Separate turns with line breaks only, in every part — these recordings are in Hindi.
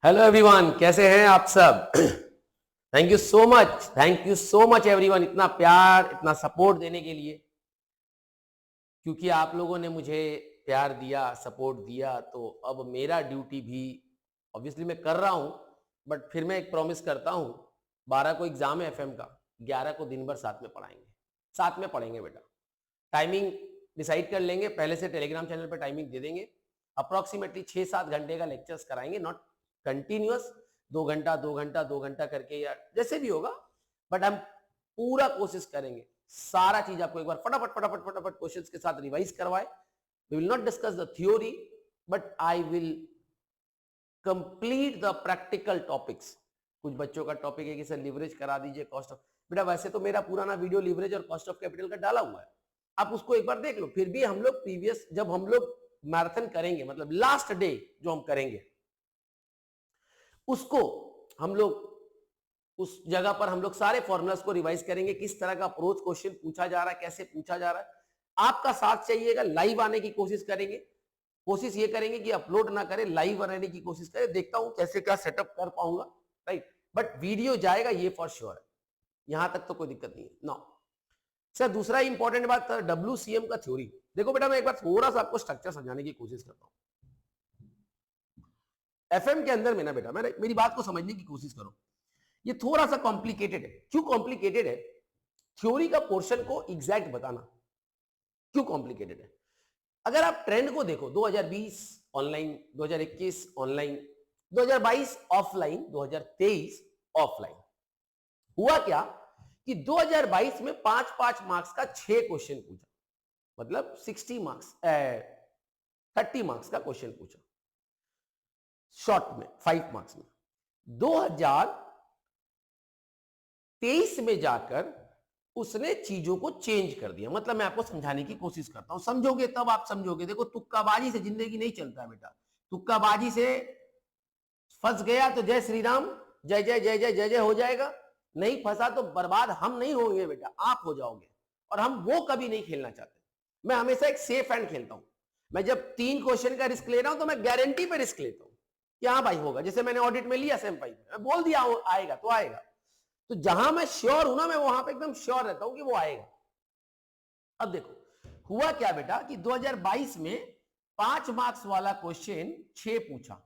हेलो एवरीवन, कैसे हैं आप सब? Thank you so much everyone, इतना प्यार, इतना सपोर्ट देने के लिए। क्योंकि आप लोगों ने मुझे प्यार दिया, सपोर्ट दिया, तो अब मेरा ड्यूटी भी ऑब्वियसली मैं कर रहा हूं, बट फिर मैं एक प्रॉमिस करता हूं। 12 को एग्जाम है एफएम का, 11 को दिन भर साथ में पढ़ाएंगे। साथ में पढ़ेंगे बेटा। टाइमिंग डिसाइड कर लेंगे पहले से, टेलीग्राम चैनल पर टाइमिंग दे देंगे। अप्रोक्सीमेटली 6-7 घंटे का लेक्चर्स कराएंगे, नॉट कंटिन्यूअस। 2 घंटा 2 घंटा 2 घंटा करके या जैसे भी होगा, बट हम पूरा कोशिश करेंगे सारा चीज आपको एक बार फटाफट फटाफट फटाफट क्वेश्चंस के साथ रिवाइज करवाए। We will not discuss the theory, but I will complete the practical topics. कुछ बच्चों का टॉपिक है कि सर लिवरेज करा दीजिए, कॉस्ट ऑफ। बेटा वैसे तो मेरा पुराना वीडियो लिवरेज और कॉस्ट ऑफ कैपिटल का डाला हुआ है, आप उसको एक बार देख लो। फिर भी हम लोग प्रीवियस, जब हम लोग मैराथन करेंगे, मतलब लास्ट डे जो हम करेंगे, उसको हम लोग उस जगह पर हम लोग सारे फॉर्मुलास को रिवाइज करेंगे, किस तरह का अप्रोच क्वेश्चन पूछा जा रहा है, कैसे पूछा जा रहा है। आपका साथ चाहिएगा, लाइव आने की कोशिश करेंगे। कोशिश ये करेंगे कि अपलोड ना करें, लाइव रहने की कोशिश करें। देखता हूं कैसे क्या सेटअप कर पाऊंगा, राइट। बट वीडियो जाएगा, ये फॉर श्योर है। यहां तक तो कोई दिक्कत नहीं है ना। सर दूसरा इंपॉर्टेंट बात, WCM का थ्योरी। देखो बेटा, मैं एक बार थोड़ा सा आपको स्ट्रक्चर समझाने की कोशिश करता हूं। एफएम के अंदर में ना बेटा, मेरी बात को समझने की कोशिश करो। ये थोड़ा सा कॉम्प्लिकेटेड है। क्यों कॉम्प्लिकेटेड है? थ्योरी का पोर्शन को एग्जैक्ट बताना क्यों कॉम्प्लिकेटेड है। अगर आप ट्रेंड को देखो, 2020 ऑनलाइन, 2021 ऑनलाइन, 2022 ऑफलाइन, 2023 ऑफलाइन। हुआ क्या कि 2022 में 5-5 मार्क्स का 6 क्वेश्चन पूछा, मतलब 60 मार्क्स, 30 मार्क्स का क्वेश्चन पूछा शॉर्ट में, 5 मार्क्स में। 2023 में जाकर उसने चीजों को चेंज कर दिया। मतलब मैं आपको समझाने की कोशिश करता हूं, समझोगे तब आप समझोगे। देखो, तुक्काबाजी से जिंदगी नहीं चलता बेटा। तुक्काबाजी से फंस गया तो जय श्री राम, जय जय जय जय जय जय हो जाएगा। नहीं फंसा तो बर्बाद हम नहीं होंगे बेटा, आप हो जाओगे। और हम वो कभी नहीं खेलना चाहते। मैं हमेशा एक सेफ एंड खेलता हूं। मैं जब 3 क्वेश्चन का रिस्क ले रहा हूं तो मैं गारंटी पे रिस्क लेता हूं कि हाँ भाई होगा। जैसे मैंने ऑडिट में लिया सैम 5, मैं बोल दिया आएगा तो आएगा। तो जहां मैं श्योर हूं ना, मैं वहां पे एकदम श्योर रहता हूं कि वो आएगा। अब देखो हुआ क्या बेटा कि 2022 में 5 मार्क्स वाला क्वेश्चन 6 पूछा।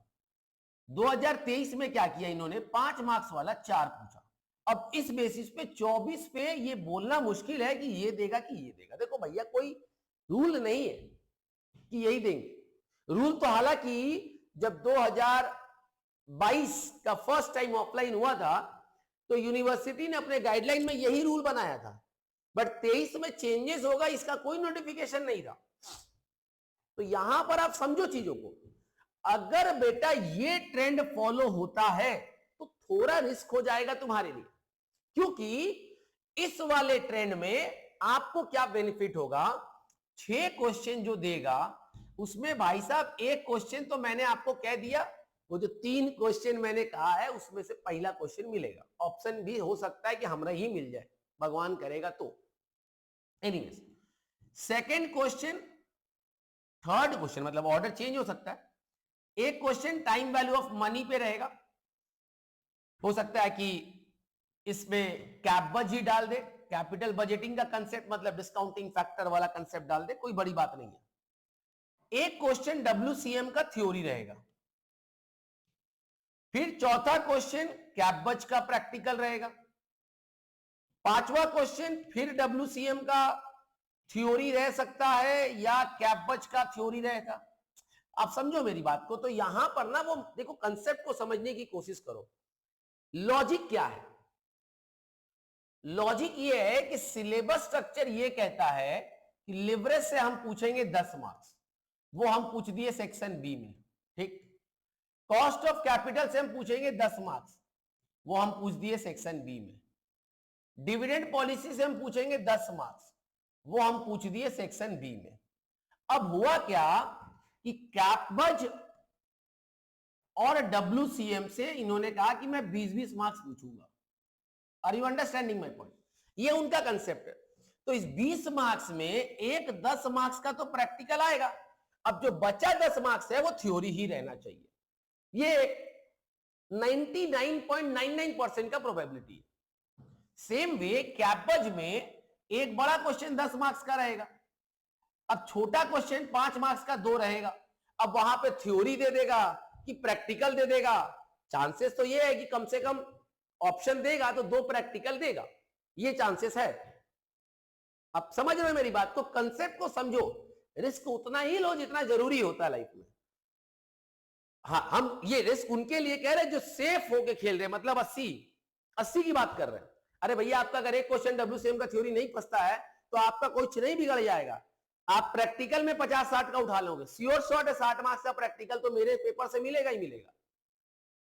2023 में क्या किया इन्होंने, 5 मार्क्स वाला 4 पूछा। अब इस बेसिस पे 24 पे ये बोलना मुश्किल है कि ये देगा कि ये देगा। देखो भैया, कोई रूल नहीं है कि यही देंगे। रूल तो हालांकि जब 2022 का फर्स्ट टाइम ऑफलाइन हुआ था तो यूनिवर्सिटी ने अपने गाइडलाइन में यही रूल बनाया था, बट 23 में चेंजेस होगा इसका कोई नोटिफिकेशन नहीं था। तो यहां पर आप समझो चीजों को। अगर बेटा ये ट्रेंड फॉलो होता है तो थोड़ा रिस्क हो जाएगा तुम्हारे लिए, क्योंकि इस वाले ट्रेंड में आपको क्या बेनिफिट होगा। 6 क्वेश्चन जो देगा उसमें भाई साहब एक क्वेश्चन तो मैंने आपको कह दिया, वो जो 3 क्वेश्चन मैंने कहा है उसमें से पहला क्वेश्चन मिलेगा। ऑप्शन भी हो सकता है कि हमरा ही मिल जाए, भगवान करेगा तो। Anyways, second question, third question, मतलब ऑर्डर चेंज हो सकता है। एक question time value of money पे रहेगा। हो सकता है कि इसमें कैपबज ही डाल दे, कैपिटल बजटिंग का कंसेप्ट, मतलब डिस्काउंटिंग फैक्टर वाला कंसेप्ट डाल दे, कोई बड़ी बात नहीं है। एक क्वेश्चन WCM का थ्योरी रहेगा। फिर चौथा क्वेश्चन कैपबज का प्रैक्टिकल रहेगा। पांचवा क्वेश्चन फिर WCM का थ्योरी रह सकता है या कैपबज का थ्योरी रहेगा। आप समझो मेरी बात को। तो यहां पर ना वो देखो, कंसेप्ट को समझने की कोशिश करो। लॉजिक क्या है? लॉजिक ये है कि सिलेबस स्ट्रक्चर ये कहता है कि लिवरेज से हम पूछेंगे 10 मार्क्स, वो हम पूछ दिए सेक्शन बी में, ठीक। कॉस्ट ऑफ कैपिटल से हम पूछेंगे 10 मार्क्स, वो हम पूछ दिए सेक्शन बी में। डिविडेंड पॉलिसी से हम पूछेंगे 10 मार्क्स, वो हम पूछ दिए सेक्शन बी में। अब हुआ क्या कि कैपबज और WCM से इन्होंने कहा कि मैं 20-20 मार्क्स पूछूंगा। Are you understanding my point? ये उनका कंसेप्ट है। तो इस 20 मार्क्स में एक 10 मार्क्स का तो प्रैक्टिकल आएगा। अब जो बचा 10 मार्क्स है वो थ्योरी ही रहना चाहिए। ये 99.99% का प्रोबेबिलिटी है। सेम वे कैपज में एक बड़ा क्वेश्चन 10 मार्क्स का रहेगा, अब छोटा क्वेश्चन 5 मार्क्स का 2 रहेगा। अब वहां पे थ्योरी दे देगा कि प्रैक्टिकल दे देगा, चांसेस तो ये है कि कम से कम ऑप्शन देगा तो 2 प्रैक्टिकल देगा, ये चांसेस है। अब समझ रहे हो मेरी बात को, कंसेप्ट को समझो, रिस्क उतना ही लो जितना जरूरी होता है लाइफ में। हाँ, हम ये रिस्क उनके लिए कह रहे हैं जो सेफ होके खेल रहे हैं, मतलब 80 की बात कर रहे हैं। अरे भैया, आपका अगर एक क्वेश्चन WCM का थ्योरी नहीं फंसता है तो आपका कुछ नहीं बिगड़ जाएगा, आप प्रैक्टिकल में 50-60 का उठा लोगे, श्योर शॉट है 60 मार्क्स का प्रैक्टिकल तो मेरे पेपर से मिलेगा ही मिलेगा।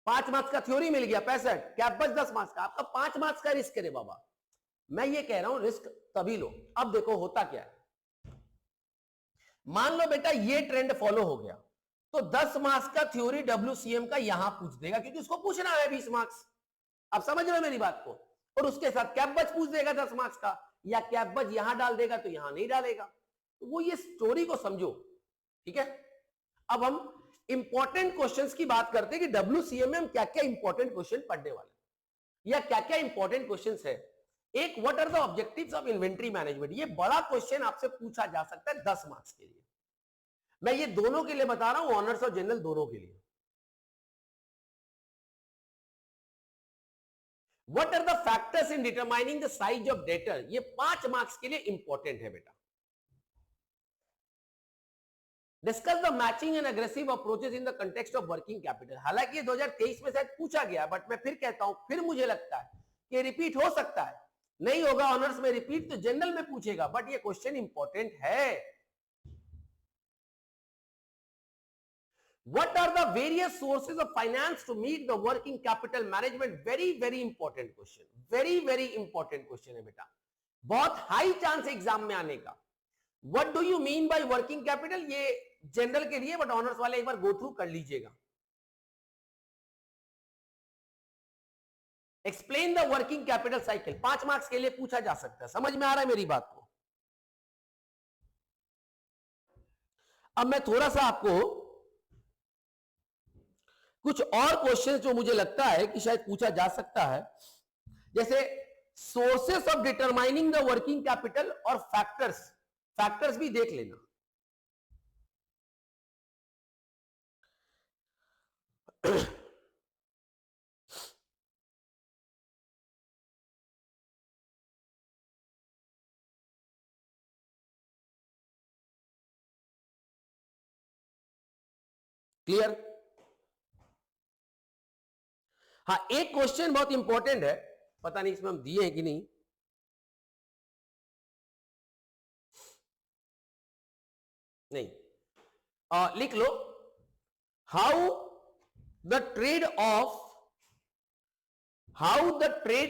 5 मार्क्स का थ्योरी मिल गया 65, कैपस 10 मार्क्स का, आपका 5 मार्क्स का रिस्क है रे बाबा। मैं ये कह रहा हूं रिस्क तभी लो। अब देखो होता क्या है, मान लो बेटा ये ट्रेंड फॉलो हो गया तो 10 मार्क्स का थ्योरी WCM का यहां पूछ देगा, क्योंकि उसको पूछना है 20 मार्क्स। आप समझ रहे हो मेरी बात को, और उसके साथ कैपबज पूछ देगा 10 मार्क्स का, या कैपबज यहां डाल देगा तो यहां नहीं डालेगा। तो वो ये स्टोरी को समझो, ठीक है। अब हम इंपॉर्टेंट क्वेश्चंस की बात करते हैं कि WCM में हम क्या क्या इंपॉर्टेंट क्वेश्चन पढ़ने वाले या क्या क्या इंपॉर्टेंट क्वेश्चंस है। एक, what are the objectives of inventory management, ये बड़ा क्वेश्चन आपसे पूछा जा सकता है 10 मार्क्स के लिए। मैं ये दोनों के लिए बता रहा हूं, ऑनर्स और जनरल दोनों के लिए। What are the factors in determining the size of debtor, ये 5 मार्क्स के लिए इंपॉर्टेंट है बेटा। Discuss the matching and aggressive approaches in the context of working capital, हालांकि ये 2023 में शायद पूछा गया, बट मैं फिर कहता हूं, फिर मुझे लगता है कि रिपीट हो सकता है, नहीं होगा ऑनर्स में रिपीट तो जनरल में पूछेगा, बट ये क्वेश्चन इंपॉर्टेंट है। What are the various sources of finance to meet the working capital management? Very important question, very important question है बेटा, बहुत हाई चांस एग्जाम में आने का। What do you mean by working capital? ये जनरल के लिए, बट ऑनर्स वाले एक बार गो थ्रू कर लीजिएगा। Explain the working capital cycle, 5 marks के लिए पूछा जा सकता है। समझ में आ रहा है मेरी बात को? अब मैं थोड़ा सा आपको कुछ और क्वेश्चन जो मुझे लगता है कि शायद पूछा जा सकता है, जैसे sources of determining the working capital और फैक्टर्स भी देख लेना। क्लियर? हाँ, एक क्वेश्चन बहुत इंपॉर्टेंट है, पता नहीं इसमें हम दिए हैं कि नहीं, नहीं, लिख लो, how the trade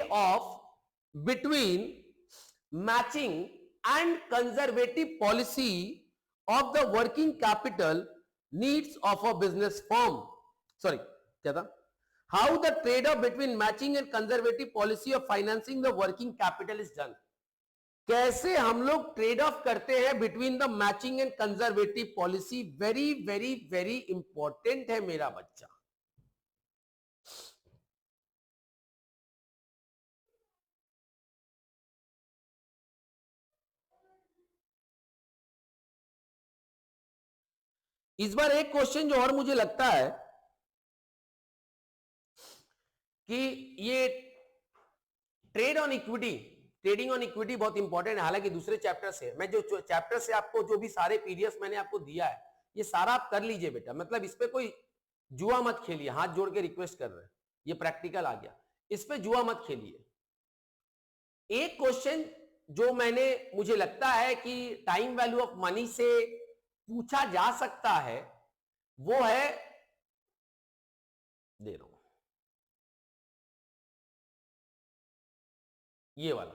off between matching and conservative policy of the working capital needs of a business firm, sorry क्या था, how the trade off between matching and conservative policy of financing the working capital is done. कैसे हम लोग ट्रेड ऑफ करते हैं between the matching and conservative policy, very important है मेरा बच्चा। इस बार एक क्वेश्चन जो और मुझे लगता है कि ये trade on equity, trading on equity बहुत इंपॉर्टेंट है, हालांकि दूसरे चैप्टर से, मैं जो चैप्टर से आपको जो भी सारे पीडीएफ मैंने आपको दिया है, ये सारा आप कर लीजिए बेटा, मतलब इस पे कोई जुआ मत खेलिए, हाथ जोड़ के रिक्वेस्ट कर रहे हैं, ये प्रैक्टिकल आ गया, इस पे जुआ मत खेलिए। एक क्वेश्चन जो मुझे लगता है कि टाइम वैल्यू ऑफ मनी से पूछा जा सकता है, वो है, दे रहा हूं ये वाला,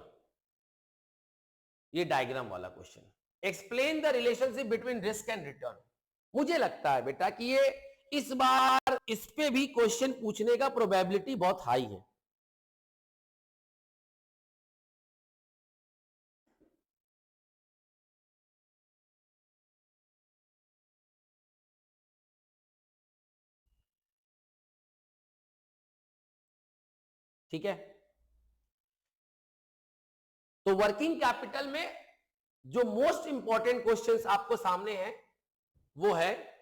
ये डायग्राम वाला question, explain the relationship between risk and return. मुझे लगता है बेटा कि ये इस बार इस पे भी क्वेश्चन पूछने का प्रोबेबिलिटी बहुत हाई है। ठीक है। तो वर्किंग कैपिटल में जो मोस्ट इंपॉर्टेंट क्वेश्चंस आपको सामने है वो है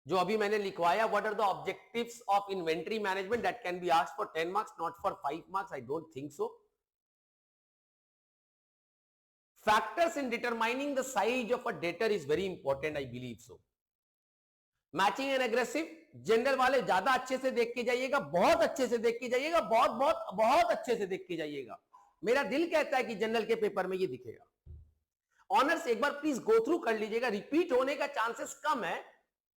जो अभी मैंने लिखवाया, what are the objectives of inventory management, that can be asked for 10 marks, not for 5 marks, I don't think so. Factors in determining the size of a debtor is very important, I believe so. Matching and aggressive, general वाले ज्यादा अच्छे से देख के जाइएगा, बहुत अच्छे से देख के जाइएगा, बहुत बहुत बहुत अच्छे से देख के जाइएगा। मेरा दिल कहता है कि जनरल के पेपर में ये दिखेगा। ऑनर्स एक बार प्लीज गो थ्रू कर लीजिएगा, रिपीट होने का चांसेस कम है,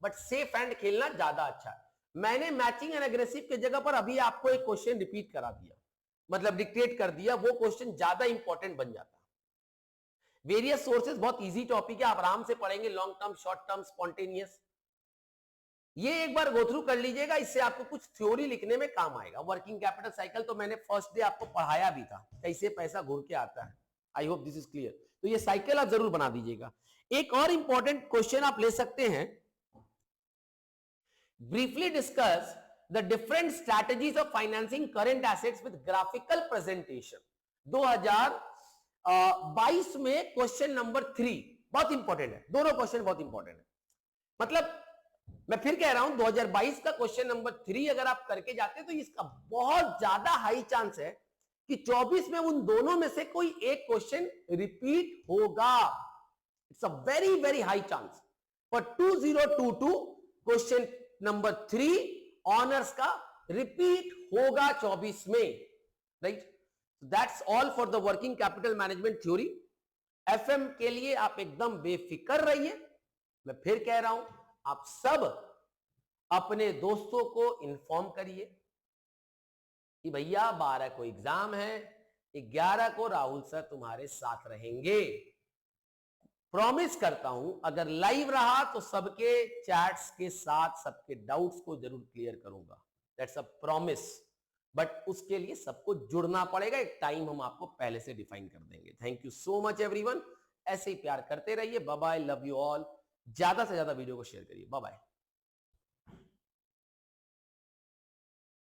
बट सेफ एंड खेलना ज्यादा अच्छा है। मैंने मैचिंग एंड एग्रेसिव की जगह पर अभी आपको एक क्वेश्चन रिपीट करा दिया, मतलब डिक्टेट कर दिया, वो क्वेश्चन ज्यादा इंपॉर्टेंट बन जाता है। वेरियस सोर्सेस बहुत इजी टॉपिक है, आप आराम से पढ़ेंगे, long term, short term, spontaneous, ये एक बार गो थ्रू कर लीजिएगा, इससे आपको कुछ थ्योरी लिखने में काम आएगा। वर्किंग कैपिटल साइकिल तो मैंने फर्स्ट डे आपको पढ़ाया भी था, कैसे पैसा घूर के आता है। I hope this is clear. तो ये साइकिल आप जरूर बना दीजिएगा। एक और इंपॉर्टेंट क्वेश्चन आप ले सकते हैं, briefly discuss the different strategies of financing current assets with graphical presentation. 2022 में क्वेश्चन नंबर 3 बहुत इंपॉर्टेंट है, दोनों क्वेश्चन बहुत इंपॉर्टेंट है। मतलब मैं फिर कह रहा हूं 2022 का क्वेश्चन नंबर 3 अगर आप करके जाते हैं तो इसका बहुत ज्यादा हाई चांस है कि 24 में उन दोनों में से कोई एक क्वेश्चन रिपीट होगा। It's a very very high chance for 2022 question number 3 honours का रिपीट होगा 24 में, right. That's all for the working capital management theory. FM के लिए आप एकदम बेफिक्र रहिए। मैं फिर कह रहा हूं, आप सब अपने दोस्तों को इन्फॉर्म करिए कि भैया 12 को एग्जाम है, 11 को राहुल सर तुम्हारे साथ रहेंगे। प्रॉमिस करता हूं अगर लाइव रहा तो सबके चैट्स के साथ सबके डाउट्स को जरूर क्लियर करूंगा, दैट्स अ प्रॉमिस। बट उसके लिए सबको जुड़ना पड़ेगा, एक टाइम हम आपको पहले से डिफाइन कर देंगे। Thank you so much everyone, ऐसे ही प्यार करते रहिए। Bye bye, love you all. ज्यादा से ज्यादा वीडियो को शेयर करिए। Bye bye.